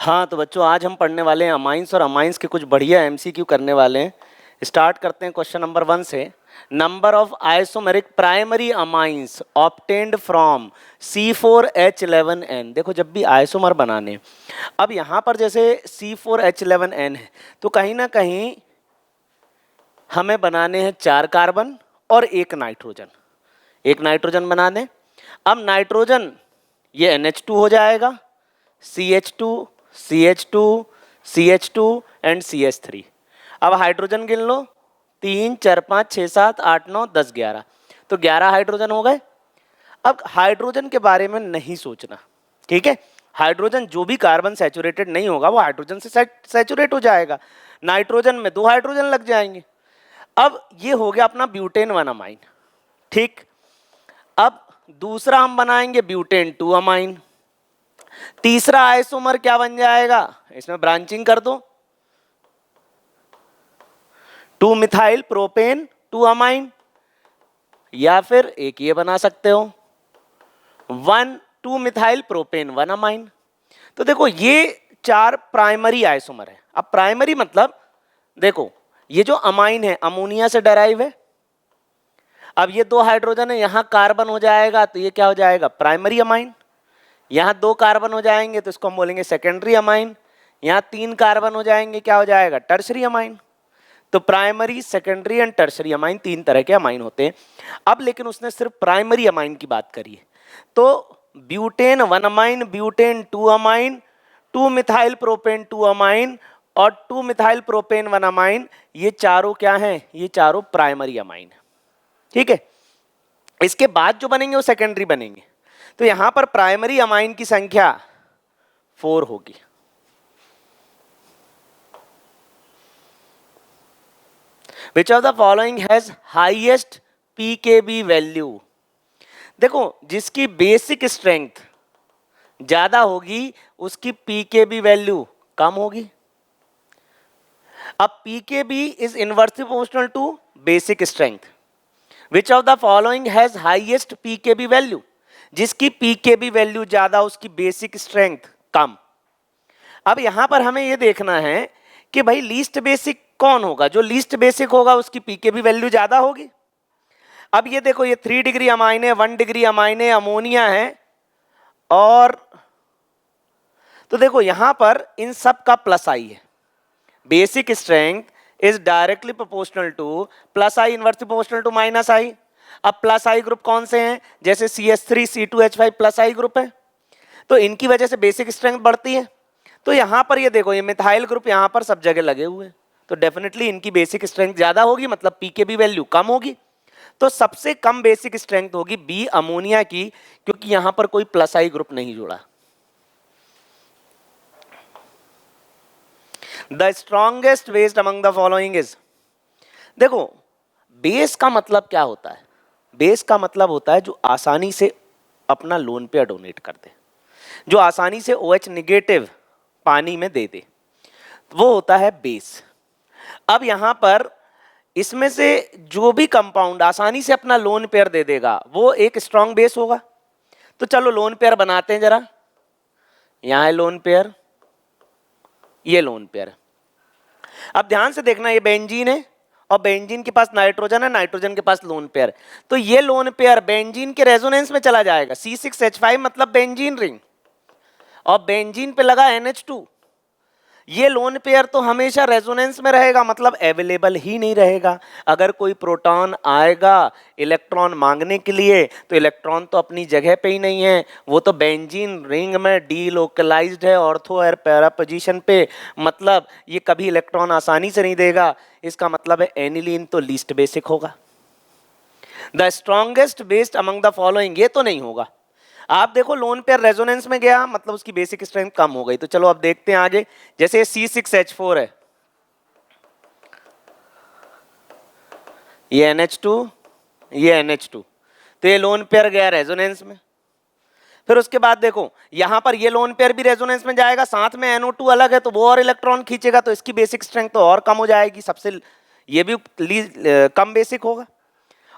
हाँ तो बच्चों आज हम पढ़ने वाले हैं अमाइंस और अमाइंस के कुछ बढ़िया एमसीक्यू करने वाले हैं। स्टार्ट करते हैं क्वेश्चन नंबर 1 से। Number of isomeric primary amines obtained from C4H11N। देखो जब भी आइसोमर बनाने, अब यहाँ पर जैसे C4H11N है तो कहीं ना कहीं हमें बनाने हैं 4 कार्बन और एक नाइट्रोजन। एक नाइट्रोजन बना दें। अब नाइट्रोजन ये NH2 हो जाएगा, CH2 CH2 CH2 and CH3। अब हाइड्रोजन गिन लो, 3 4 5 6 7 8 9 10 11, तो 11 हाइड्रोजन हो गए। अब हाइड्रोजन के बारे में नहीं सोचना, ठीक है। हाइड्रोजन जो भी कार्बन सैचुरेटेड नहीं होगा वो हाइड्रोजन से सैचुरेट हो जाएगा। नाइट्रोजन में 2 हाइड्रोजन लग जाएंगे। अब ये हो गया अपना ब्यूटेन 1 अमाइन, ठीक। अब दूसरा हम बनाएंगे ब्यूटेन 2 अमाइन। तीसरा आइसोमर क्या बन जाएगा, इसमें ब्रांचिंग कर दो, 2 मिथाइल प्रोपेन 2 अमाइन, या फिर एक ये बना सकते हो 2 मिथाइल प्रोपेन 1 अमाइन। तो देखो ये 4 प्राइमरी आइसोमर है। अब प्राइमरी मतलब देखो ये जो अमाइन है अमोनिया से डेराइव है। अब ये 2 हाइड्रोजन है, यहां कार्बन हो जाएगा तो ये क्या हो जाएगा, प्राइमरी अमाइन। यहाँ 2 कार्बन हो जाएंगे तो इसको हम बोलेंगे सेकेंडरी अमाइन। यहाँ 3 कार्बन हो जाएंगे, क्या हो जाएगा, टर्शरी अमाइन। तो primary, secondary and tertiary amine 3 तरह के अमाइन होते हैं। अब लेकिन उसने सिर्फ प्राइमरी अमाइन की बात करी है। तो butane 1 amine, butane 2 amine, 2 methyl propane 2 amine और 2 मिथाइल प्रोपेन 1 अमाइन, ये चारों क्या हैं, ये चारों प्राइमरी अमाइन, ठीक है। इसके बाद जो बनेंगे वो सेकेंडरी बनेंगे। तो यहां पर प्राइमरी अमाइन की संख्या 4 होगी। Which of the following has highest pKb value. देखो जिसकी बेसिक स्ट्रेंथ ज्यादा होगी उसकी pKb वैल्यू कम होगी। अब pKb is inversely proportional to basic strength. Which of the following has highest pKb value. जिसकी pKb वैल्यू ज्यादा उसकी बेसिक स्ट्रेंथ कम। अब यहां पर हमें यह देखना है कि भाई लीस्ट बेसिक कौन होगा, जो लीस्ट बेसिक होगा उसकी pKb वैल्यू ज्यादा होगी। अब ये देखो ये 3 डिग्री अमाइन है, 1 डिग्री अमाइन है, अमोनिया है, और तो देखो यहां पर इन सब का प्लस आई है। Basic strength is directly proportional to plus I inversely proportional to minus I. अब प्लस आई ग्रुप कौन से हैं, जैसे CH3 C2H5 प्लस आई ग्रुप है, तो इनकी वजह से बेसिक स्ट्रेंथ बढ़ती है। तो यहां पर ये देखो ये मिथाइल ग्रुप यहां पर सब जगह लगे हुए हैं, तो डेफिनेटली इनकी बेसिक स्ट्रेंथ ज्यादा होगी, मतलब pKb वैल्यू कम होगी। तो सबसे कम बेसिक स्ट्रेंथ होगी बी अमोनिया की, क्योंकि यहां पर कोई प्लस आई ग्रुप नहीं जुड़ा। The strongest based among the following is. देखो बेस का मतलब क्या होता है, बेस का मतलब होता है जो आसानी से अपना लोन पेयर डोनेट कर दे, जो आसानी से OH निगेटिव पानी में दे दे, वो होता है बेस। अब यहां पर इसमें से जो भी कंपाउंड आसानी से अपना लोन पेयर दे देगा वो एक स्ट्रॉन्ग बेस होगा। तो चलो लोन पेयर बनाते हैं जरा। यहां है लोन पेयर, ये लोन पेयर। अब ध्यान से देखना, ये बेंजीन है और बेंजीन के पास नाइट्रोजन है, नाइट्रोजन के पास लोन पेयर। तो ये लोन पेयर बेंजीन के रेजोनेंस में चला जाएगा, C6H5 मतलब बेंजीन रिंग, और बेंजीन पे लगा NH2। ये लोन पेयर तो हमेशा रेजोनेंस में रहेगा, मतलब अवेलेबल ही नहीं रहेगा। अगर कोई प्रोटॉन आएगा इलेक्ट्रॉन मांगने के लिए तो इलेक्ट्रॉन तो अपनी जगह पे ही नहीं है, वो तो बेंजीन रिंग में डीलोकलाइज्ड है ऑर्थो और पैरा पोजीशन पे, मतलब ये कभी इलेक्ट्रॉन आसानी से नहीं देगा। इसका मतलब है एनिलीन तो लीस्ट बेसिक होगा। The strongest based among the following, ये तो नहीं होगा। आप देखो लोन पेयर रेजोनेंस में गया मतलब उसकी बेसिक स्ट्रेंथ कम हो गई। तो चलो अब देखते हैं आगे, जैसे C6H4 है, ये NH2, ये NH2, तो ये लोन पेयर गया रेजोनेंस में। फिर उसके बाद देखो यहां पर ये लोन पेयर भी रेजोनेंस में जाएगा, साथ में NO2 अलग है तो वो और इलेक्ट्रॉन खींचेगा, तो इसकी बेसिक स्ट्रेंथ तो और कम हो जाएगी, सबसे ये भी कम बेसिक होगा।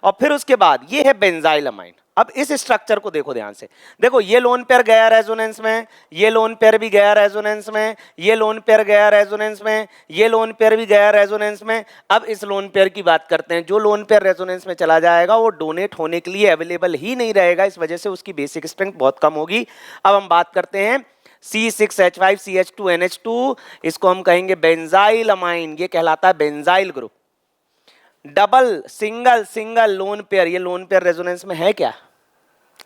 और फिर उसके बाद ये है बेंजाइल अमाइन। अब इस स्ट्रक्चर को देखो ध्यान से, देखो ये लोन पेयर गया रेजोनेंस में, ये लोन पेयर भी गया रेजोनेंस में, ये लोन पेयर गया रेजोनेंस में, ये लोन पेयर भी गया रेजोनेंस में। अब इस लोन पेयर की बात करते हैं। जो लोन पेयर रेजोनेंस में चला जाएगा वो डोनेट होने के लिए अवेलेबल ही नहीं रहेगा, इस वजह से उसकी बेसिक स्ट्रेंथ बहुत कम होगी। अब हम बात करते हैं C6H5CH2NH2, इसको हम कहेंगे बेंजाइल अमाइन, ये कहलाता है benzyl group. Double single single lone pair, ये लोन पेयर रेजोनेंस में है क्या?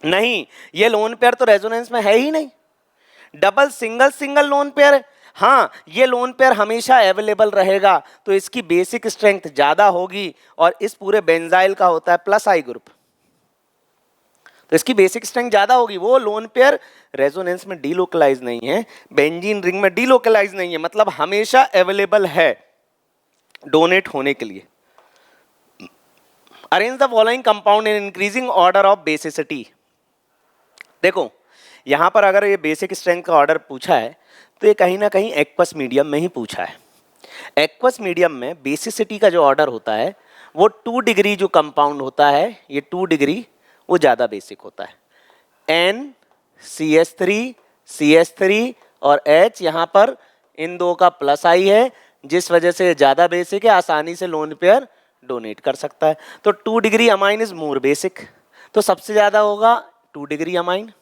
नहीं, ये लोन पेयर तो रेजोनेंस में है ही नहीं। Double single single lone pair, हाँ ये लोन पेयर हमेशा अवेलेबल रहेगा, तो इसकी बेसिक स्ट्रेंथ ज्यादा होगी और इस पूरे बेंजाइल का होता है प्लस आई ग्रुप, तो इसकी बेसिक स्ट्रेंथ ज्यादा होगी। वो लोन पेयर रेजोनेंस में डीलोकलाइज नहीं है, बेंजीन रिंग में डीलोकलाइज नहीं है, मतलब हमेशा अवेलेबल है डोनेट होने के लिए। Arrange the following compound in increasing order of basicity. देखो यहां पर अगर ये बेसिक स्ट्रेंथ का ऑर्डर पूछा है तो ये कहीं ना कहीं एक्वस मीडियम में ही पूछा है। एक्वस मीडियम में बेसिसिटी का जो ऑर्डर होता है वो 2 डिग्री जो कंपाउंड होता है, ये 2 डिग्री वो ज़्यादा बेसिक होता है। NCH3 CH3 और H, यहाँ पर इन दो का प्लस आई है, जिस वजह से ज़्यादा बेसिक है, आसानी से लोन पेयर डोनेट कर सकता है। तो 2 degree amine is more basic, तो सबसे ज़्यादा होगा 2 डिग्री अमाइन।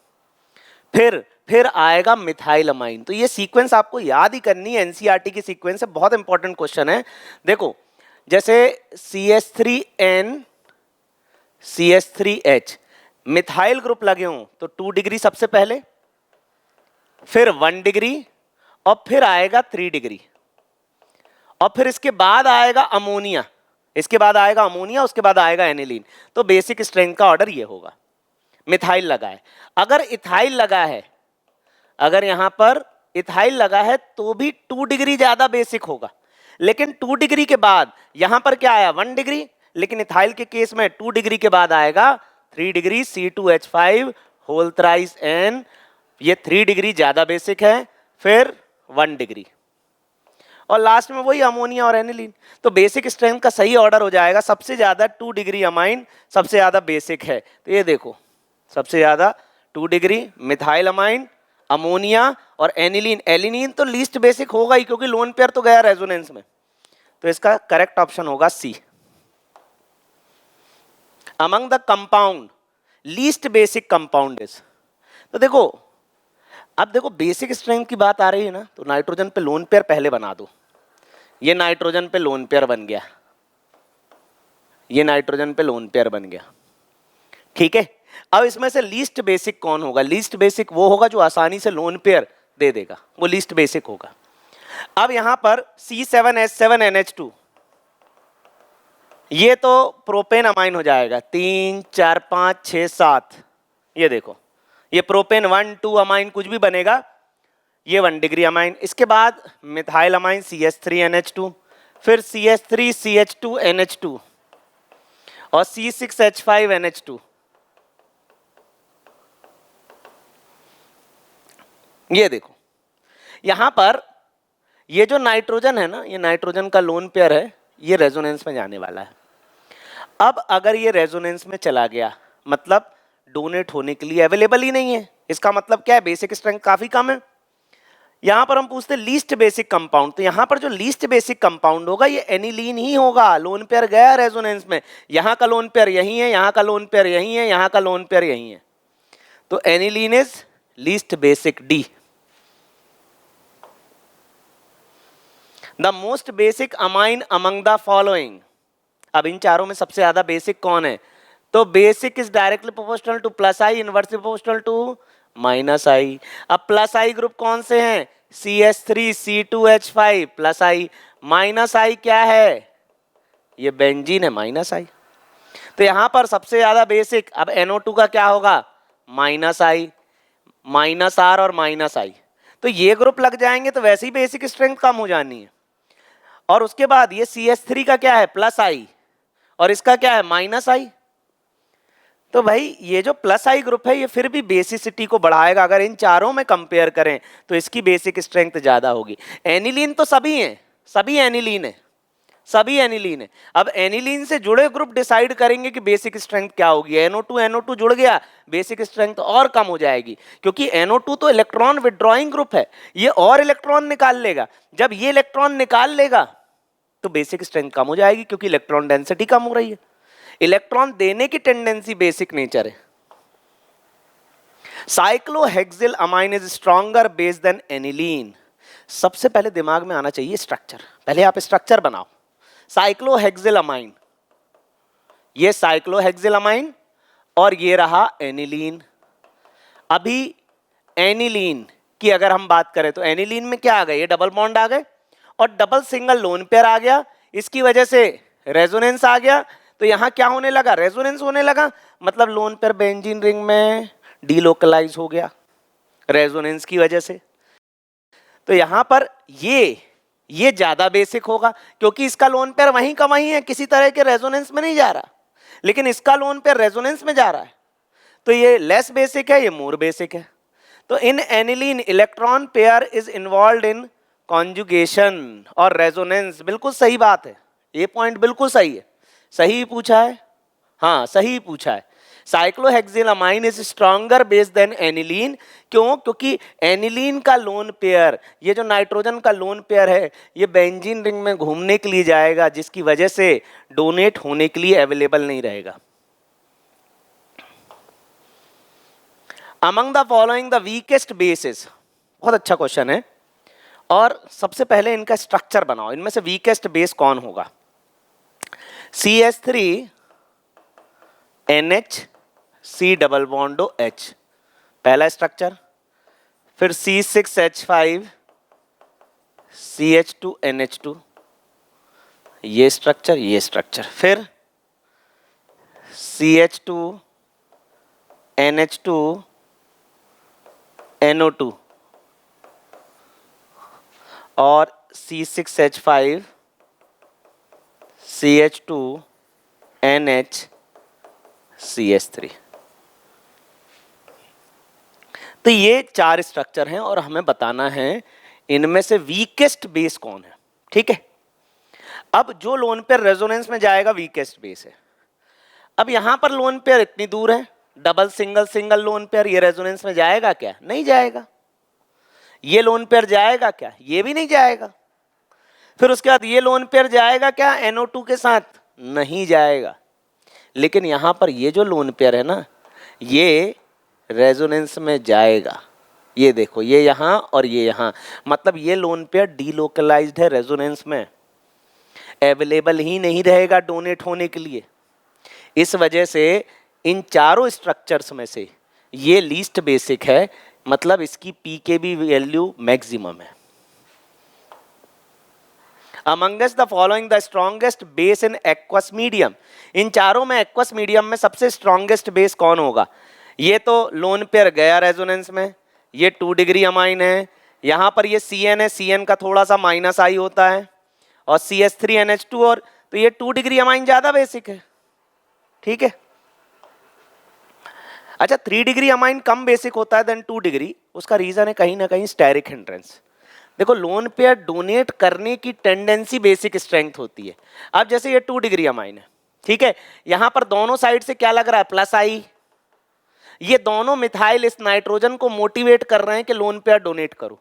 फिर आएगा मिथाइल अमाइन। तो ये सीक्वेंस आपको याद ही करनी है, एनसीईआरटी की सीक्वेंस है, बहुत इंपॉर्टेंट क्वेश्चन है। देखो जैसे CH3N CH3H मिथाइल ग्रुप लगे हों तो 2 डिग्री सबसे पहले, फिर 1 डिग्री और फिर आएगा 3 डिग्री और फिर इसके बाद आएगा अमोनिया, इसके बाद आएगा अमोनिया, उसके बाद आएगा एनिलीन। तो बेसिक स्ट्रेंथ का ऑर्डर ये होगा। मिथाइल लगा है, अगर इथाइल लगा है, अगर यहां पर इथाइल लगा है तो भी 2 डिग्री ज्यादा बेसिक होगा, लेकिन 2 डिग्री के बाद यहां पर क्या आया 1 डिग्री, लेकिन इथाइल के केस में 2 डिग्री के बाद आएगा 3 degree C2H5 whole thrice N, ये 3 डिग्री ज्यादा बेसिक है, फिर 1 डिग्री और लास्ट में वही अमोनिया और एनिलीन। तो बेसिक स्ट्रेंथ का सही ऑर्डर हो जाएगा, सबसे ज्यादा 2 डिग्री अमाइन सबसे ज्यादा बेसिक है। तो ये देखो सबसे ज्यादा 2 डिग्री मिथाइल अमाइन, अमोनिया और एनिलीन। एलिनीन तो लीस्ट बेसिक होगा ही क्योंकि लोन पेयर तो गया रेजोनेंस में, तो इसका करेक्ट ऑप्शन होगा C. Among the compound least basic compound is, तो देखो अब देखो बेसिक स्ट्रेंथ की बात आ रही है ना, तो नाइट्रोजन पे लोन पेयर पहले बना दो। ये नाइट्रोजन पे लोन पेयर बन गया, ये नाइट्रोजन पे लोन पेयर बन गया, ठीक है। अब इसमें से लीस्ट बेसिक कौन होगा? लीस्ट बेसिक वो होगा जो आसानी से लोन पेयर दे देगा, वो लीस्ट बेसिक होगा। अब यहां पर C7H7NH2, ये तो प्रोपेन अमाइन हो जाएगा, 3 4 5 6 7, ये देखो ये प्रोपेन 1 2 अमाइन कुछ भी बनेगा, ये 1 डिग्री अमाइन। इसके बाद मिथाइल अमाइन CH3NH2, फिर CH3CH2NH2 और C6H5NH2। ये देखो यहां पर ये जो नाइट्रोजन है ना, ये नाइट्रोजन का लोन पेयर है, ये रेजोनेंस में जाने वाला है। अब अगर ये रेजोनेंस में चला गया मतलब डोनेट होने के लिए अवेलेबल ही नहीं है, इसका मतलब क्या है? बेसिक स्ट्रेंथ काफी कम है। यहां पर हम पूछते हैं लीस्ट बेसिक कंपाउंड, तो यहां पर जो लीस्ट बेसिक कंपाउंड होगा ये एनिलीन ही होगा। लोन पेयर गया रेजोनेंस में, यहां का लोन पेयर यही है, यहां का लोन पेयर यही है, यहां का लोन पेयर यही है, तो aniline is least basic, D. The most basic amine among the following, अब इन चारों में सबसे ज्यादा बेसिक कौन है? तो basic is directly proportional to plus I, inversely proportional to minus I. अब प्लस आई ग्रुप कौन से हैं? CH3 C2H5 प्लस आई, माइनस आई क्या है? ये बेंजीन है, माइनस आई। तो यहां पर सबसे ज्यादा बेसिक, अब NO2 का क्या होगा? माइनस आई, माइनस आर और माइनस आई। तो ये ग्रुप लग जाएंगे तो वैसे ही बेसिक स्ट्रेंथ कम हो जानी है। और उसके बाद ये CH3 का क्या है? प्लस आई, और इसका क्या है? माइनस आई। तो भाई ये जो प्लस आई ग्रुप है ये फिर भी बेसिसिटी को बढ़ाएगा। अगर इन चारों में कंपेयर करें तो इसकी बेसिक स्ट्रेंथ ज्यादा होगी। एनिलीन तो सभी हैं, सभी एनिलीन है, सभी एनिलीन है। अब एनिलीन से जुड़े ग्रुप डिसाइड करेंगे कि बेसिक स्ट्रेंथ क्या होगी। NO2 जुड़ गया, बेसिक स्ट्रेंथ और कम हो जाएगी, क्योंकि NO2 तो इलेक्ट्रॉन विड्रॉइंग ग्रुप है, ये और इलेक्ट्रॉन निकाल लेगा। जब ये इलेक्ट्रॉन निकाल लेगा तो बेसिक स्ट्रेंथ कम हो जाएगी, क्योंकि इलेक्ट्रॉन डेंसिटी कम हो रही है। इलेक्ट्रॉन देने की टेंडेंसी बेसिक नेचर है। Cyclohexyl amine is stronger base than aniline. सबसे पहले दिमाग में आना चाहिए स्ट्रक्चर, पहले आप स्ट्रक्चर बनाओ। साइक्लोहेक्सिल अमाइन, ये साइक्लोहेक्सिल अमाइन और ये रहा एनिलीन। अभी एनिलीन की अगर हम बात करें तो एनिलीन में क्या आ गए, ये डबल बॉन्ड आ गए और डबल सिंगल लोन पेयर आ गया, इसकी वजह से रेजोनेंस आ गया। तो यहां क्या होने लगा, रेजोनेंस होने लगा, मतलब लोन पेयर बेंजीन रिंग में डीलोकलाइज हो गया रेजोनेंस की वजह से। तो यहां पर ये ज्यादा बेसिक होगा, क्योंकि इसका लोन पेयर वहीं का वहीं है, किसी तरह के रेजोनेंस में नहीं जा रहा, लेकिन इसका लोन पेयर रेजोनेंस में जा रहा है, तो ये लेस बेसिक है, ये मोर बेसिक है। तो in aniline electron pair is involve in conjugation और रेजोनेंस। बिल्कुल सही बात है, ये पॉइंट बिल्कुल सही है, सही पूछा है, हाँ सही पूछा है। Cyclohexyl amine is stronger base than aniline. क्यों, क्योंकि एनिलीन का लोन पेयर, ये जो नाइट्रोजन का लोन पेयर है, ये बेंजीन रिंग में घूमने के लिए जाएगा, जिसकी वजह से डोनेट होने के लिए अवेलेबल नहीं रहेगा। Among the following the weakest basis, बहुत अच्छा क्वेश्चन है। और सबसे पहले इनका स्ट्रक्चर बनाओ, इनमें से वीकेस्ट बेस कौन होगा। CH3 NH C double bond H, पहला स्ट्रक्चर। फिर C6H5 CH2 NH2, ये स्ट्रक्चर, ये स्ट्रक्चर। फिर CH2 NH2 NO2 और C6H5 CH2 NH CH3। तो ये चार स्ट्रक्चर हैं और हमें बताना है इनमें से वीकेस्ट बेस कौन है। ठीक है, अब जो लोन पेयर रेजोनेंस में जाएगा वीकेस्ट बेस है। अब यहां पर लोन पेयर इतनी दूर है, double single single lone pair, ये रेजोनेंस में जाएगा क्या, नहीं जाएगा। ये लोन पेयर जाएगा क्या, ये भी नहीं जाएगा। फिर उसके बाद ये लोन पेयर जाएगा क्या NO2 के साथ, नहीं जाएगा। लेकिन यहां पर ये जो लोन पेयर है ना, ये रेजोनेंस में जाएगा। ये देखो, ये यहां और ये यहां, मतलब ये लोन पेयर डीलोकलाइज्ड है, रेजोनेंस में अवेलेबल ही नहीं रहेगा डोनेट होने के लिए। इस वजह से इन चारों स्ट्रक्चर्स में से ये लीस्ट बेसिक है, मतलब इसकी पीकेबी वैल्यू मैक्सिमम है। Amongst the following the strongest base in aqueous medium, इन चारों में एक्वस मीडियम में सबसे स्ट्रॉन्गेस्ट बेस कौन होगा। ये तो लोन पेयर गया रेजोनेंस में, ये 2 डिग्री अमाइन है, यहाँ पर ये CN है, CN का थोड़ा सा माइनस आई होता है, और CH3NH2, और तो ये 2 डिग्री अमाइन ज्यादा बेसिक है। ठीक है, अच्छा 3 डिग्री अमाइन कम बेसिक होता है देन 2 डिग्री, उसका रीजन है कहीं ना कहीं स्टेरिक हिंड्रेंस। देखो लोन पेयर डोनेट करने की टेंडेंसी बेसिक स्ट्रेंथ होती है। अब जैसे ये 2 डिग्री अमाइन है, ठीक है, यहां पर दोनों साइड से क्या लग रहा है, प्लस आई, ये दोनों मिथाइल इस नाइट्रोजन को मोटिवेट कर रहे हैं कि लोन पेयर डोनेट करो।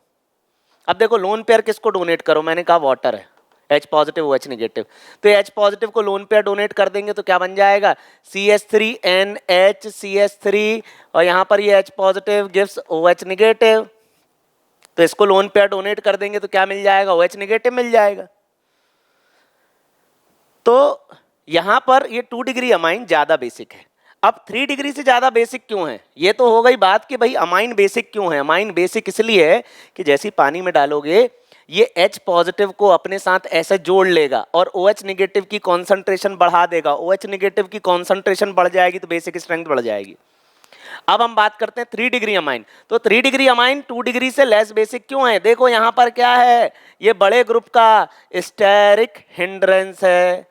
अब देखो लोन पेयर किसको डोनेट करो, मैंने कहा वाटर है, H पॉजिटिव OH नेगेटिव, तो H पॉजिटिव को लोन पेयर डोनेट कर देंगे तो क्या बन जाएगा, CH3NH CH3, और यहां पर ये H positive gives OH negative, तो इसको लोन पेयर डोनेट कर देंगे तो क्या मिल जाएगा, OH नेगेटिव मिल जाएगा। तो यहां पर ये 2 डिग्री अमाइन ज्यादा बेसिक है। अब 3 डिग्री से ज्यादा बेसिक क्यों है, ये तो हो गई बात कि भाई अमाइन बेसिक क्यों है। अमाइन बेसिक इसलिए है कि जैसे पानी में डालोगे ये H पॉजिटिव को अपने साथ ऐसे जोड़ लेगा और OH नेगेटिव की कॉन्सेंट्रेशन बढ़ा देगा। OH नेगेटिव की कॉन्सेंट्रेशन बढ़ जाएगी तो बेसिक स्ट्रेंथ बढ़ जाएगी। अब हम बात करते हैं 3 डिग्री अमाइन, तो 3 डिग्री अमाइन 2 डिग्री से लेस बेसिक क्यों है। देखो यहां पर क्या है, ये बड़े ग्रुप का स्टेरिक हिंड्रेंस है,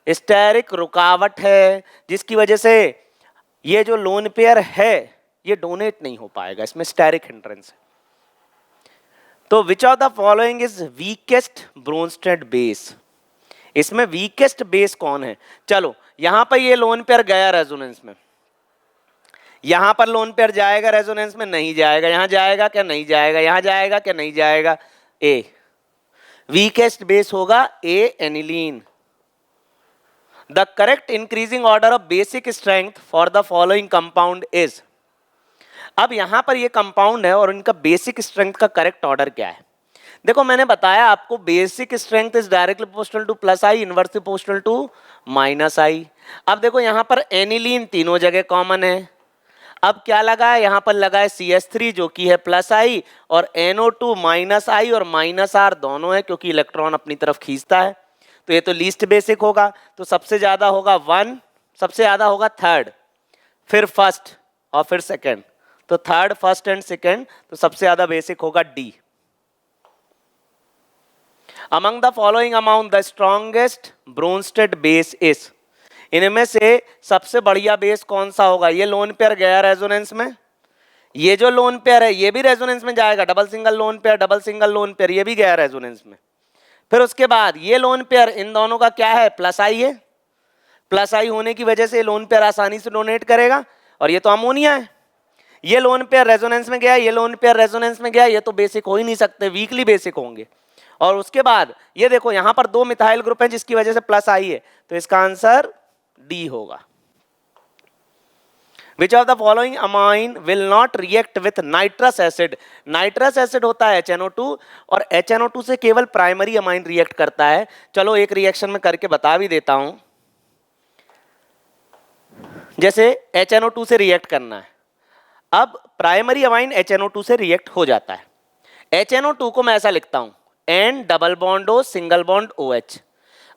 स्टेरिक रुकावट है, जिसकी वजह से ये जो लोन पेयर है ये डोनेट नहीं हो पाएगा, इसमें स्टेरिक हिंड्रेंस है। तो which of the following is weakest Bronsted base, इसमें वीकेस्ट बेस कौन है? चलो यहां पर ये लोन पेयर गया रेजोनेंस में, यहां पर लोन पेयर जाएगा रेजोनेंस में? नहीं जाएगा। यहां जाएगा क्या? नहीं जाएगा। यहां जाएगा क्या? नहीं जाएगा। ए वीकेस्ट बेस होगा A aniline. The correct increasing order of basic strength for the following compound is. अब यहां पर ये कंपाउंड है और इनका बेसिक स्ट्रेंथ का करेक्ट ऑर्डर क्या है? देखो मैंने बताया आपको basic strength is directly proportional to plus I, inversely proportional to minus I. अब देखो यहां पर एनिलीन तीनों जगह कॉमन है। अब क्या लगा है? यहां पर लगा है CH3 जो कि है प्लस आई, और NO2 माइनस आई और माइनस आर दोनों है क्योंकि इलेक्ट्रॉन अपनी तरफ खींचता है। तो ये तो लीस्ट बेसिक होगा, तो सबसे ज्यादा होगा 1, सबसे ज्यादा होगा थर्ड, फिर फर्स्ट और फिर सेकंड। तो थर्ड, फर्स्ट एंड सेकंड, तो सबसे ज्यादा बेसिक होगा D. Among the following amount the strongest Bronsted base is. इनमें से सबसे बढ़िया बेस कौन सा होगा? ये लोन पेयर गया रेजोनेंस में, ये जो लोन पेयर है ये भी रेजोनेंस में जाएगा, double single lone pair, double single lone pair, ये भी गया रेजोनेंस में। फिर उसके बाद ये लोन पेयर इन दोनों का क्या है? प्लस आई है। प्लस आई होने की वजह से लोन पेयर आसानी से डोनेट करेगा, और ये तो अमोनिया है। ये लोन पेयर रेजोनेंस में गया, ये लोन पेयर रेजोनेंस में गया, ये तो बेसिक हो ही नहीं सकते, वीकली बेसिक होंगे। और उसके बाद ये देखो यहां पर 2 मिथाइल ग्रुप है जिसकी वजह से प्लस आई है, तो इसका आंसर डी होगा। Which of the following amine will not react with nitrous acid? Nitrous acid होता है HNO2, और HNO2 से केवल प्राइमरी अमाइन रिएक्ट करता है। चलो एक रिएक्शन में करके बता भी देता हूं। जैसे HNO2 से रिएक्ट करना है, अब प्राइमरी अमाइन HNO2 से रिएक्ट हो जाता है। HNO2 को मैं ऐसा लिखता हूं N double bond O single bond OH।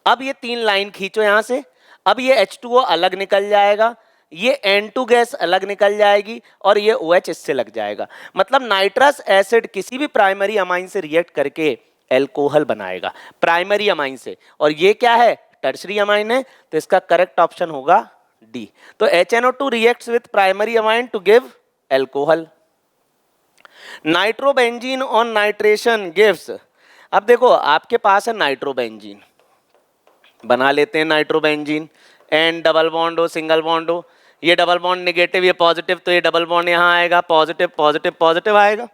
अब ये 3 लाइन खींचो यहां से, अब ये H2O अलग निकल जाएगा, ये N2 गैस अलग निकल जाएगी, और ये OH इससे लग जाएगा। मतलब नाइट्रस एसिड किसी भी प्राइमरी अमाइन से रिएक्ट करके एल्कोहल बनाएगा, प्राइमरी अमाइन से। और ये क्या है? टर्शरी अमाइन है, तो इसका करेक्ट ऑप्शन होगा डी। तो HNO2 reacts with primary amine to give alcohol. Nitrobenzene on nitration gives. अब देखो आपके पास है नाइट्रोबेंजीन, बना लेते हैं nitrobenzene. N double bond O single bond O, ये डबल बॉन्ड नेगेटिव, ये पॉजिटिव, तो ये डबल बॉन्ड यहाँ आएगा, पॉजिटिव पॉजिटिव पॉजिटिव आएगा।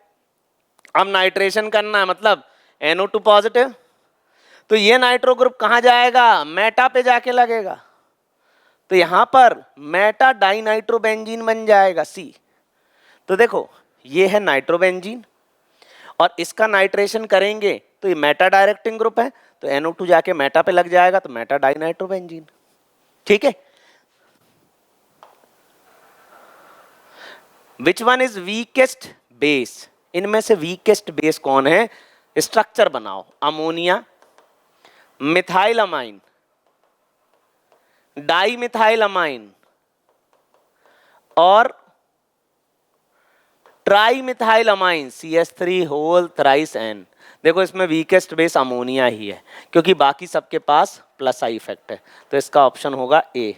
अब नाइट्रेशन करना है, मतलब NO2 पॉजिटिव, तो ये नाइट्रो ग्रुप कहाँ जाएगा? मेटा पे जाके लगेगा, तो यहां पर मेटा डाइनाइट्रोबेंजीन बन जाएगा सी। तो देखो ये है नाइट्रोबेंजीन, और इसका नाइट्रेशन करेंगे तो ये मेटा डायरेक्टिंग ग्रुप है, तो NO2 जाके मेटा पे लग जाएगा, तो मेटा डाइनाइट्रोबेंजीन। ठीक है। Which one is weakest base? इनमें से वीकेस्ट बेस कौन है? स्ट्रक्चर बनाओ। Ammonia, methyl amine, di methyl amine और tri methyl amine CH3 whole thrice N। देखो इसमें वीकेस्ट बेस अमोनिया ही है क्योंकि बाकी सबके पास प्लस आई इफेक्ट है, तो इसका ऑप्शन होगा A.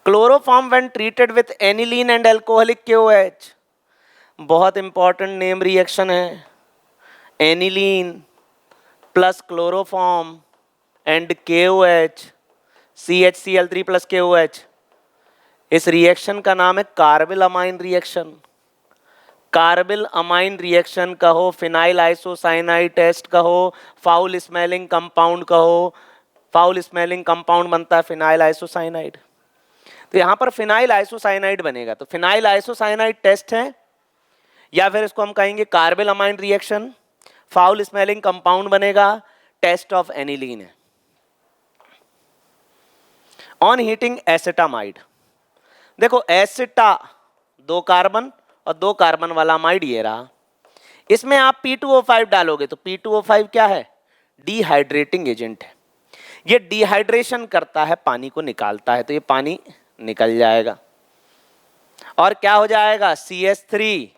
Chloroform when treated with aniline and alcoholic KOH, बहुत इंपॉर्टेंट नेम रिएक्शन है। Aniline plus chloroform and KOH CHCl3 plus KOH, इस रिएक्शन का नाम है carbyl amine reaction. Carbyl amine reaction कहो, फिनाइल आइसोसाइनाइड टेस्ट कहो, foul smelling compound कहो, foul smelling compound बनता है फिनाइल आइसोसाइनाइड। तो यहां पर फिनाइल आइसोसाइनाइड बनेगा, तो फिनाइल आइसोसाइनाइड टेस्ट है, या फिर इसको हम कहेंगे carbyl amine reaction. Foul smelling compound बनेगा, टेस्ट ऑफ एनिलीन है। ऑन हीटिंग एसिटामाइड, देखो एसिटा 2 कार्बन और 2 कार्बन वाला अमाइड ये रहा, इसमें आप P2O5 डालोगे तो P2O5 क्या है? डिहाइड्रेटिंग एजेंट है, ये डिहाइड्रेशन करता है, पानी को निकालता है, तो ये पानी निकल जाएगा और क्या हो जाएगा? CH3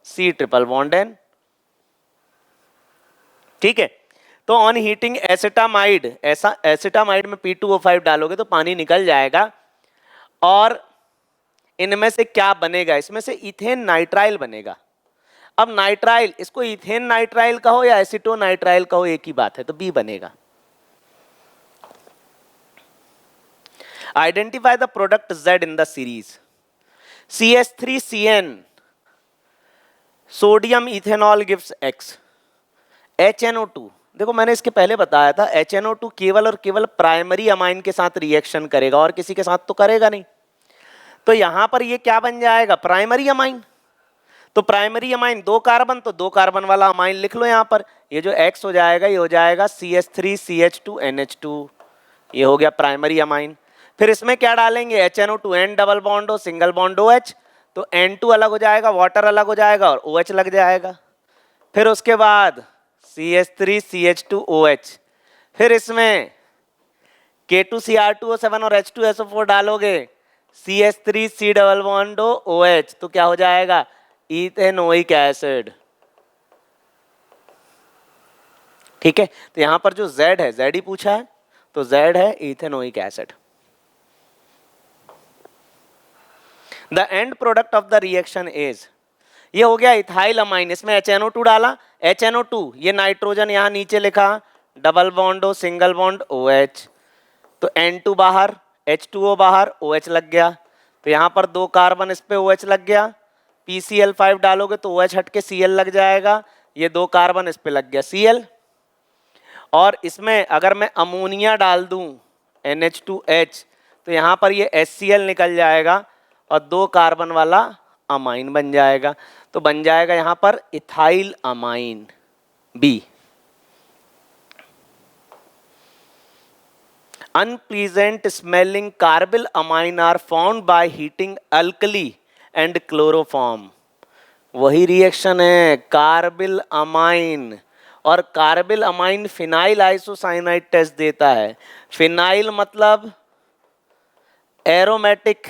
C triple bond N। ठीक है, तो ऑन हीटिंग एसिटामाइड, ऐसा एसिटामाइड में P2O5 डालोगे तो पानी निकल जाएगा, और इनमें से क्या बनेगा? इसमें से इथेन नाइट्राइल बनेगा। अब नाइट्राइल, इसको इथेन नाइट्राइल कहो या एसिटोनाइट्राइल कहो, एक ही बात है, तो बी बनेगा। Identify the product Z in the series. CH3CN sodium ethanol gives X। HNO2, देखो मैंने इसके पहले बताया था HNO2 केवल और केवल प्राइमरी अमाइन के साथ रिएक्शन करेगा और किसी के साथ तो करेगा नहीं। तो यहां पर ये क्या बन जाएगा, प्राइमरी अमाइन। तो प्राइमरी अमाइन 2 कार्बन, तो 2 कार्बन वाला अमाइन लिख लो यहां पर। ये जो X हो जाएगा ये हो जाएगा CH3CH2NH2, ये हो गया प्राइमरी अमाइन। फिर इसमें क्या डालेंगे, HNO2 N डबल बॉन्ड हो, सिंगल बॉन्ड OH, तो N2 अलग हो जाएगा, वाटर अलग हो जाएगा और OH लग जाएगा। फिर उसके बाद CH3CH2OH, फिर इसमें K2Cr2O7 और H2SO4 डालोगे, CH3C डबल बॉन्ड OH, तो क्या हो जाएगा, इथेनोइक एसिड। ठीक है, तो यहां पर जो Z है, Z ही पूछा है, तो Z है ethanoic acid. The end product of the reaction is, ये हो गया इथाइल अमाइन, इसमें HNO2 डाला, HNO2 ये नाइट्रोजन यहां नीचे लिखा, डबल बॉन्ड हो, सिंगल बॉन्ड OH, तो N2 बाहर, H2O बाहर, OH लग गया। तो यहां पर 2 कार्बन, इस पे OH लग गया। PCl5 डालोगे तो OH हट के Cl लग जाएगा, ये 2 कार्बन इस पे लग गया Cl। और इसमें अगर मैं अमोनिया डाल दूं NH2H, तो यहां पर ये HCl निकल जाएगा और 2 कार्बन वाला अमाइन बन जाएगा। तो बन जाएगा यहां पर ethyl amine B। Unpleasant smelling carbyl amine are found by heating alkali and chloroform. वही रिएक्शन है कार्बिल अमाइन, और carbyl amine phenyl isocyanide test देता है। फिनाइल मतलब एरोमेटिक,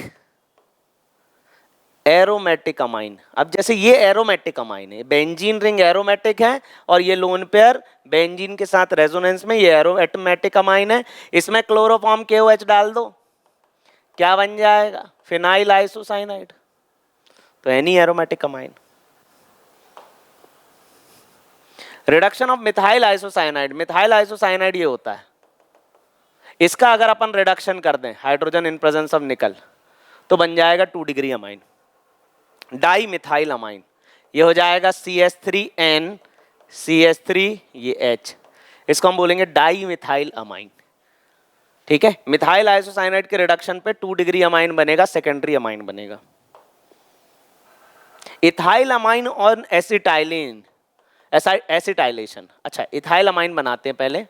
एरोमेटिक अमाइन। अब जैसे ये एरोमेटिक अमाइन है, बेंजीन रिंग एरोमेटिक है और ये लोन पेयर बेंजीन के साथ रेजोनेंस में, ये एरोमेटिक अमाइन है। इसमें क्लोरोफॉर्म KOH डाल दो, क्या बन जाएगा, फिनाइल आइसोसाइनाइड, तो any aromatic amine. Reduction of methyl isocyanide, methyl isocyanide ये होता है, इसका अगर अपन रिडक्शन कर दें हाइड्रोजन इन प्रेजेंस ऑफ निकल, तो बन जाएगा 2 degree amine, di methyl amine. ये हो जाएगा CH3N CH3 ये H, इसको हम बोलेंगे डाई मिथाइल अमाइन। ठीक है, मिथाइल आइसोसाइनाइड के रिडक्शन पे 2 डिग्री अमाइन बनेगा, सेकेंडरी अमाइन बनेगा। इथाइल अमाइन और एसिटाइलिन, एसिटाइलेशन, अच्छा इथाइल अमाइन बनाते हैं पहले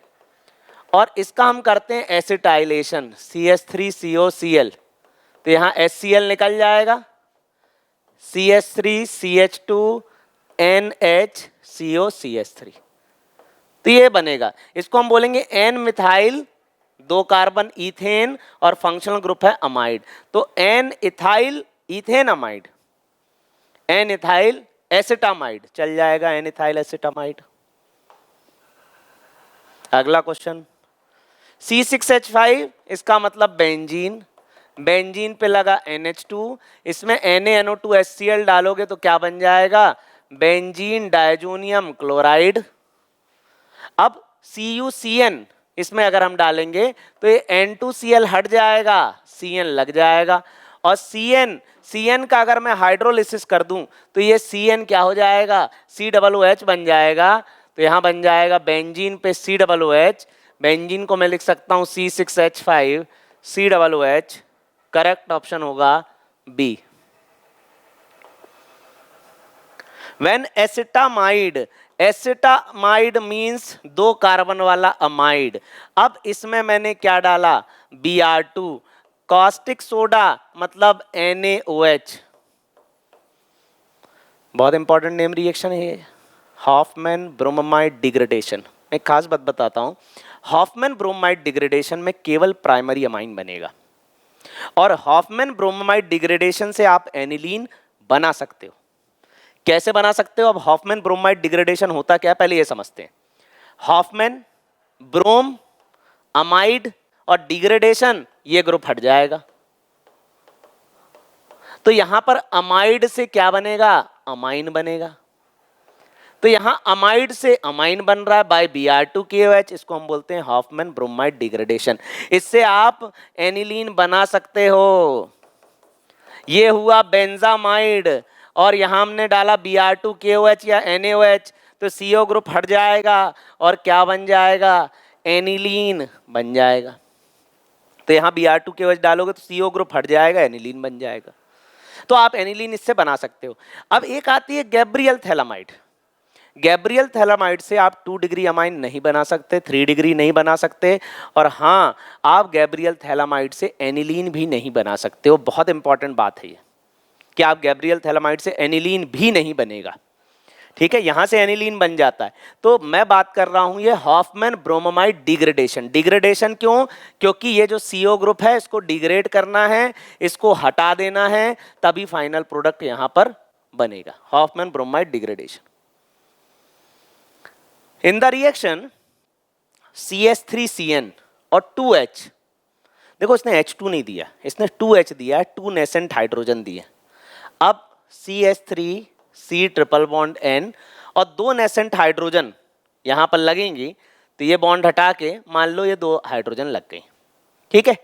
और इसका हम करते हैं एसिटाइलेशन, CH3COCl, तो यहाँ HCl निकल जाएगा, CH3CH2NHCOCH3, तो ये बनेगा। इसको हम बोलेंगे N मिथाइल 2 कार्बन इथेन और फंक्शनल ग्रुप है अमाइड, तो N ethyl ethane amide, N ethyl acetamide चल जाएगा, N इथाइल एसिटामाइड। अगला क्वेश्चन, C6H5 इसका मतलब बेंजीन, बेंजीन पे लगा NH2, इसमें NaNO2HCl डालोगे तो क्या बन जाएगा, बेंजीन डायजोनियम क्लोराइड। अब CuCN इसमें अगर हम डालेंगे तो ये N2Cl हट जाएगा, Cn लग जाएगा, और Cn का अगर मैं हाइड्रोलिसिस कर दूं तो ये Cn क्या हो जाएगा, COOH बन जाएगा। तो यहां बन जाएगा बेंजीन पे COOH, बेंजीन को मैं लिख सकता हूं C6H5 COOH, करेक्ट ऑप्शन होगा B। When acetamide, acetamide means 2 carbon वाला अमाइड। अब इसमें मैंने क्या डाला, Br2, कॉस्टिक सोडा मतलब NaOH, बहुत इंपॉर्टेंट नेम रिएक्शन है ये, हॉफमैन ब्रोमाइड डिग्रेडेशन। मैं खास बात बताता हूं, हॉफमैन ब्रोमाइड डिग्रेडेशन में केवल प्राइमरी अमाइन बनेगा, और हॉफमैन ब्रोमाइड डिग्रेडेशन से आप एनिलीन बना सकते हो। कैसे बना सकते हो, अब हॉफमैन ब्रोमाइड डिग्रेडेशन होता क्या है पहले ये समझते हैं। हॉफमैन, ब्रोम, अमाइड और डिग्रेडेशन, ये ग्रुप हट जाएगा, तो यहां पर अमाइड से क्या बनेगा, अमाइन बनेगा। तो यहां अमाइड से अमाइन बन रहा है बाय Br2KOH, इसको हम बोलते हैं हॉफमैन ब्रोमाइड डिग्रेडेशन। इससे आप एनिलीन बना सकते हो। ये हुआ बेंजामाइड, और यहां हमने डाला Br2KOH या NaOH, तो CO ग्रुप हट जाएगा और क्या बन जाएगा, एनिलीन बन जाएगा। तो यहाँ Br2KOH डालोगे तो CO ग्रुप हट जाएगा, एनिलीन बन जाएगा। तो आप एनिलीन इससे बना सकते हो। अब एक आती है गैब्रियल थैलामाइड। गैब्रियल थैलामाइड से आप 2 डिग्री अमाइन नहीं बना सकते, 3 डिग्री नहीं बना सकते, और हाँ, आप गैब्रियल थैलामाइड से एनिलीन भी नहीं बना सकते हो। बहुत इंपॉर्टेंट बात है ये कि आप गैब्रियल थैलामाइड से एनिलीन भी नहीं बनेगा। ठीक है, यहां से एनिलीन बन जाता है। तो मैं बात कर रहा हूं ये हॉफमैन ब्रोमाइड डिग्रेडेशन। डिग्रेडेशन क्यों? क्योंकि ये जो CO ग्रुप है इसको डिग्रेड करना है, इसको हटा देना है, तभी फाइनल प्रोडक्ट यहां पर बनेगा, Hoffmann bromide degradation. In the reaction CH3CN और 2H, देखो इसने H2 नहीं दिया, इसने 2H दिया है, 2 नेसेंट हाइड्रोजन दिए। अब CH3C ट्रिपल बॉन्ड N और 2 नेसेंट हाइड्रोजन यहां पर लगेंगी, तो ये बॉन्ड हटा के मान लो ये 2 हाइड्रोजन लग गई, ठीक है,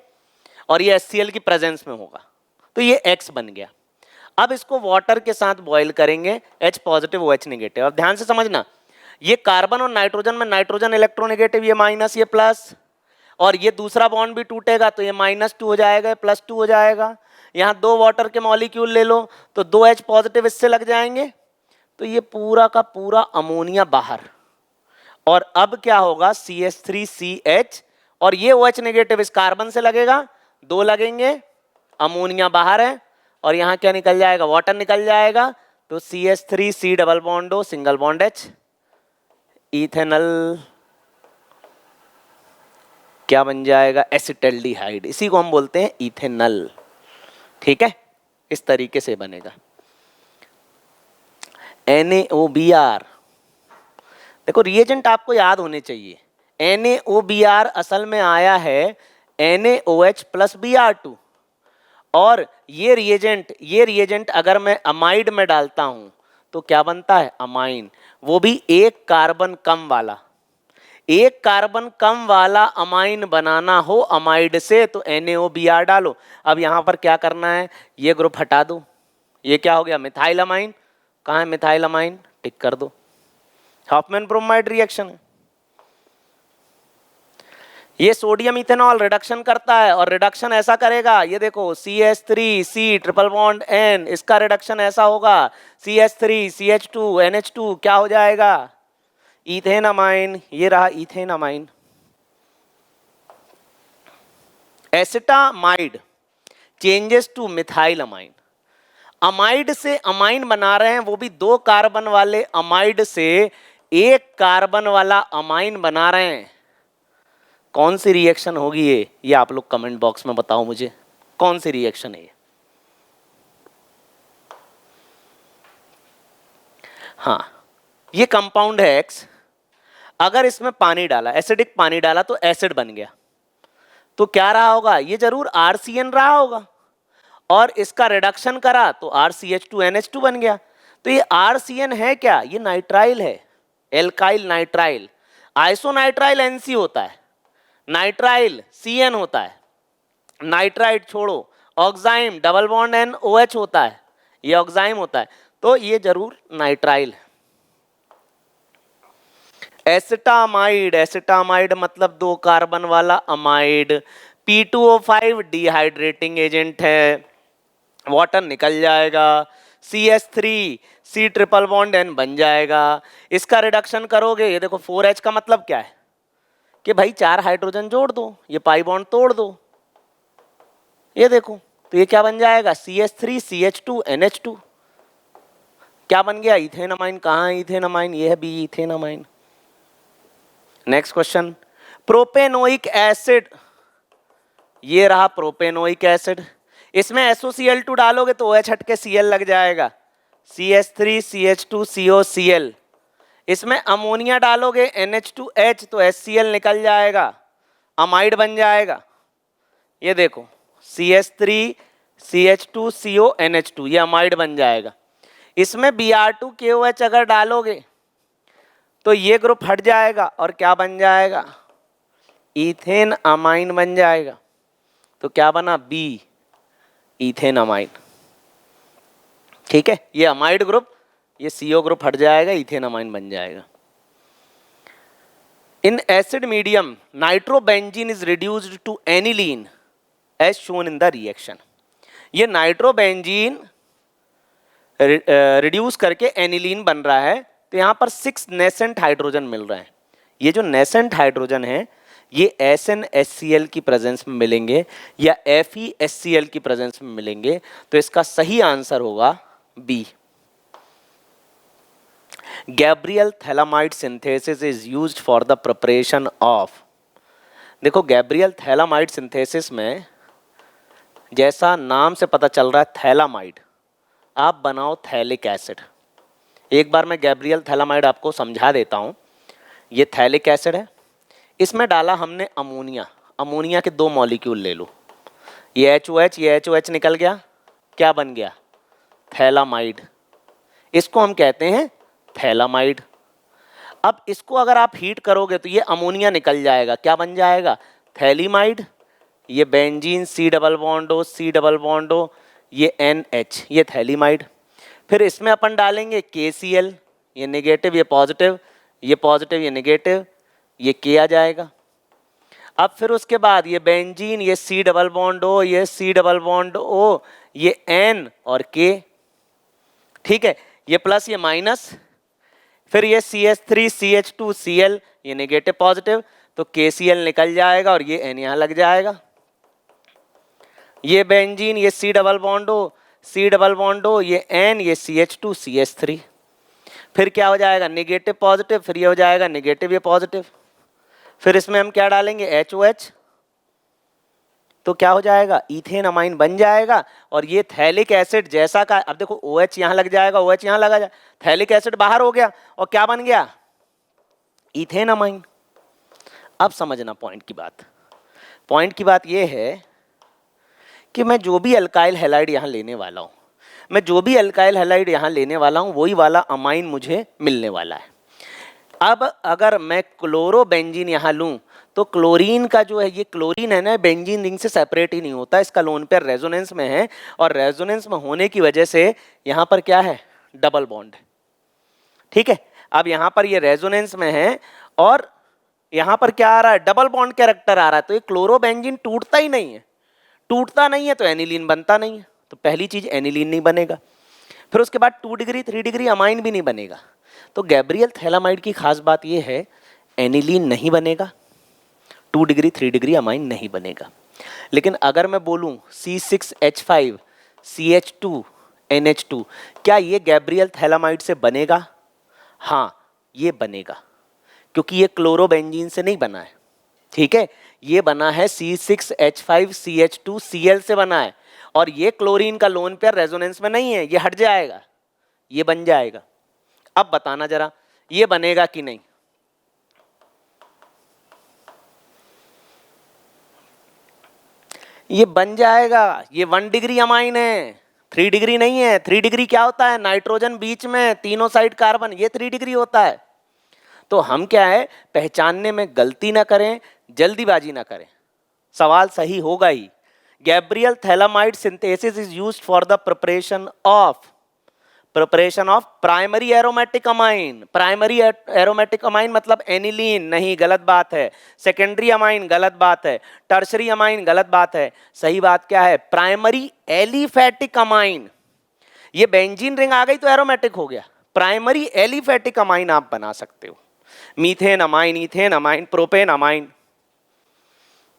और ये HCl की प्रेजेंस में होगा, तो ये X बन गया। अब इसको वाटर के साथ बॉईल करेंगे, H पॉजिटिव OH नेगेटिव। अब ध्यान से समझना, ये कार्बन और नाइट्रोजन में नाइट्रोजन इलेक्ट्रोनेगेटिव, ये माइनस, ये प्लस, और ये दूसरा बॉन्ड भी टूटेगा तो ये -2 हो जाएगा, +2 हो जाएगा। यहाँ 2 वाटर के मॉलिक्यूल ले लो तो 2 H पॉजिटिव इससे लग जाएंगे, तो ये पूरा का पूरा अमोनिया बाहर। और अब क्या होगा, CH3CH और ये OH नेगेटिव इस कार्बन से लगेगा, 2 लगेंगे, अमोनिया बाहर है, और यहाँ क्या निकल जाएगा, वाटर निकल जाएगा। तो CH3C double bond O single bond H, ethanal क्या बन जाएगा, एसिटल्डिहाइड, इसी को हम बोलते हैं इथेनल। ठीक है, इस तरीके से बनेगा NaOBr। देखो रिएजेंट आपको याद होने चाहिए, NaOBr असल में आया है NaOH प्लस Br2, और ये रिएजेंट अगर मैं अमाइड में डालता हूं तो क्या बनता है, अमाइन, वो भी एक कार्बन कम वाला। एक कार्बन कम वाला अमाइन बनाना हो अमाइड से तो NaOBr डालो। अब यहां पर क्या करना है, ये ग्रुप हटा दो, ये क्या हो गया, मिथाइल अमाइन। कहाँ है मिथाइल अमाइन, टिक कर दो, हॉफमैन ब्रोमाइड रिएक्शन है। ये सोडियम इथेनॉल रिडक्शन करता है, और रिडक्शन ऐसा करेगा, ये देखो CH3C ट्रिपल बॉन्ड N, इसका रिडक्शन ऐसा होगा, CH3CH2 NH2 क्या हो जाएगा, इथेन अमाइन, ये रहा ethane amine. Acetamide changes two methyl amine. Amide से अमाइन बना रहे हैं, वो भी 2 कार्बन वाले अमाइड से 1 कार्बन वाला अमाइन बना रहे हैं। कौन सी रिएक्शन होगी ये आप लोग कमेंट बॉक्स में बताओ मुझे, कौन सी रिएक्शन है ये। हाँ, ये कंपाउंड है X, अगर इसमें पानी डाला, एसिडिक पानी डाला तो एसिड बन गया, तो क्या रहा होगा, ये जरूर RCN रहा होगा, और इसका रिडक्शन करा तो RCH2NH2 बन गया। तो ये RCN है क्या, ये नाइट्राइल है, एल्काइल नाइट्राइल। आइसोनाइट्राइल NC होता है, नाइट्राइल CN होता है, नाइट्राइट छोड़ो, ऑक्साइम डबल बॉन्ड NOH होता है, ये ऑक्साइम होता है, तो ये जरूर नाइट्राइल है। एसिटामाइड, एसिटामाइड मतलब 2 कार्बन वाला अमाइड, P2O5 डिहाइड्रेटिंग एजेंट है, वाटर निकल जाएगा, CH3C ट्रिपल बॉन्ड N बन जाएगा। इसका रिडक्शन करोगे, ये देखो 4H का मतलब क्या है कि भाई 4 हाइड्रोजन जोड़ दो, ये पाई बॉन्ड तोड़ दो, ये देखो, तो ये क्या बन जाएगा, CH3CH2 NH2, क्या बन गया, इथेनमाइन। कहाँ है इथेनमाइन, ये है B, ethanamine. Next question, propanoic acid, ये रहा प्रोपेनोइक एसिड, इसमें SOCl2 डालोगे तो OH हट के Cl लग जाएगा, CH3CH2COCl। इसमें अमोनिया डालोगे NH2H तो HCl निकल जाएगा, अमाइड बन जाएगा। ये देखो CH3CH2CONH2, ये अमाइड बन जाएगा। इसमें Br2KOH अगर डालोगे तो ये ग्रुप हट जाएगा और क्या बन जाएगा, इथेन अमाइन बन जाएगा। तो क्या बना, बी इथेन अमाइन। ठीक है, ये अमाइड ग्रुप, ये CO ग्रुप हट जाएगा, इथेन अमाइन बन जाएगा। In acid medium nitrobenzene is reduced to aniline as shown in the reaction. ये नाइट्रोबेंजीन रिड्यूस करके एनिलीन बन रहा है। तो यहाँ पर 6 नेसेंट हाइड्रोजन मिल रहे हैं। ये जो नेसेंट हाइड्रोजन है ये SnHCl की प्रेजेंस में मिलेंगे या FeHCl की प्रेजेंस में मिलेंगे। तो इसका सही आंसर होगा B. Gabriel phthalimide synthesis is used for the preparation of. देखो गैब्रियल थैलामाइड सिंथेसिस में जैसा नाम से पता चल रहा है थैलामाइड, आप बनाओ थैलिक एसिड। एक बार मैं गैब्रियल थैलामाइड आपको समझा देता हूँ। ये थैलिक एसिड है, इसमें डाला हमने अमोनिया। अमोनिया के 2 मॉलिक्यूल ले लो, ये HOH, ये HOH निकल गया, क्या बन गया, थैलामाइड। इसको हम कहते हैं थैलामाइड। अब इसको अगर आप हीट करोगे तो ये अमोनिया निकल जाएगा, क्या बन जाएगा, थैलीमाइड। ये benzene C double bond O, C double bond O, ये NH, ये थैलीमाइड। फिर इसमें अपन डालेंगे KCl, ये नेगेटिव, ये पॉजिटिव, ये पॉजिटिव, ये नेगेटिव, ये K आ जाएगा। अब फिर उसके बाद ये बेंजीन, ये C डबल बॉन्ड O, ये C डबल बॉन्ड O, ये N और K। ठीक है, ये प्लस ये माइनस, फिर ये CH3 CH2 Cl, ये नेगेटिव पॉजिटिव, तो KCl निकल जाएगा और ये N यहाँ लग जाएगा। ये बेंजीन, ये C double bond O, C double bond O, ये N, ये CH2 CH3, फिर क्या हो जाएगा, नेगेटिव पॉजिटिव, फिर ये हो जाएगा नेगेटिव ये पॉजिटिव, फिर इसमें हम क्या डालेंगे, HOH, तो क्या हो जाएगा, इथेन अमाइन बन जाएगा। और ये थैलिक एसिड जैसा का, अब देखो OH यहाँ लग जाएगा, OH यहाँ लगा जाए, थैलिक एसिड बाहर हो गया और क्या बन गया, इथेन अमाइन। अब समझना पॉइंट की बात। पॉइंट की बात ये है कि मैं जो भी अल्काइल हैलाइड यहाँ लेने वाला हूँ, मैं जो भी अल्काइल हैलाइड यहाँ लेने वाला हूँ वही वाला अमाइन मुझे मिलने वाला है। अब अगर मैं क्लोरोबेंजीन यहाँ लूँ तो क्लोरीन का जो है, ये क्लोरीन है ना, बेंजीन रिंग से सेपरेट ही नहीं होता, इसका लोन पेयर रेजोनेंस में है और रेजोनेंस में होने की वजह से यहाँ पर क्या है, डबल बॉन्ड। ठीक है, अब यहाँ पर ये रेजोनेंस में है और यहाँ पर क्या आ रहा है, डबल बॉन्ड कैरेक्टर आ रहा है। तो ये क्लोरोबेंजीन टूटता ही नहीं है, टूटता नहीं है तो एनिलीन बनता नहीं है। तो पहली चीज एनिलीन नहीं बनेगा, फिर उसके बाद 2 डिग्री 3 डिग्री अमाइन भी नहीं बनेगा। तो गैब्रियल थैलामाइड की खास बात यह है, एनिलीन नहीं बनेगा, 2 डिग्री 3 डिग्री अमाइन नहीं बनेगा। लेकिन अगर मैं बोलूं C6H5 CH2 NH2, क्या ये गैब्रियल थैलामाइड से बनेगा? हाँ, ये बनेगा, क्योंकि ये क्लोरोबेंजीन से नहीं बना है। ठीक है, ये बना है C6H5 CH2 Cl से बना है और ये क्लोरीन का लोन पेयर रेजोनेंस में नहीं है, ये हट जाएगा, ये बन जाएगा। अब बताना जरा, ये बनेगा कि नहीं? ये बन जाएगा। ये 1 डिग्री अमाइन है, 3 डिग्री नहीं है। 3 डिग्री क्या होता है, नाइट्रोजन बीच में, तीनों साइड कार्बन, ये 3 डिग्री होता है। तो हम क्या है, पहचानने में गलती ना करें, जल्दीबाजी ना करें, सवाल सही होगा ही। Gabriel phthalimide synthesis is used for the preparation of primary aromatic amine. Primary aromatic amine मतलब एनिलीन, नहीं, गलत बात है। सेकेंडरी अमाइन, गलत बात है। टर्शरी अमाइन, गलत बात है। सही बात क्या है, प्राइमरी एलिफैटिक अमाइन। ये बेंजीन रिंग आ गई तो एरोमेटिक हो गया, प्राइमरी एलिफैटिक अमाइन आप बना सकते हो। Methane amine, ethane amine, propane amine,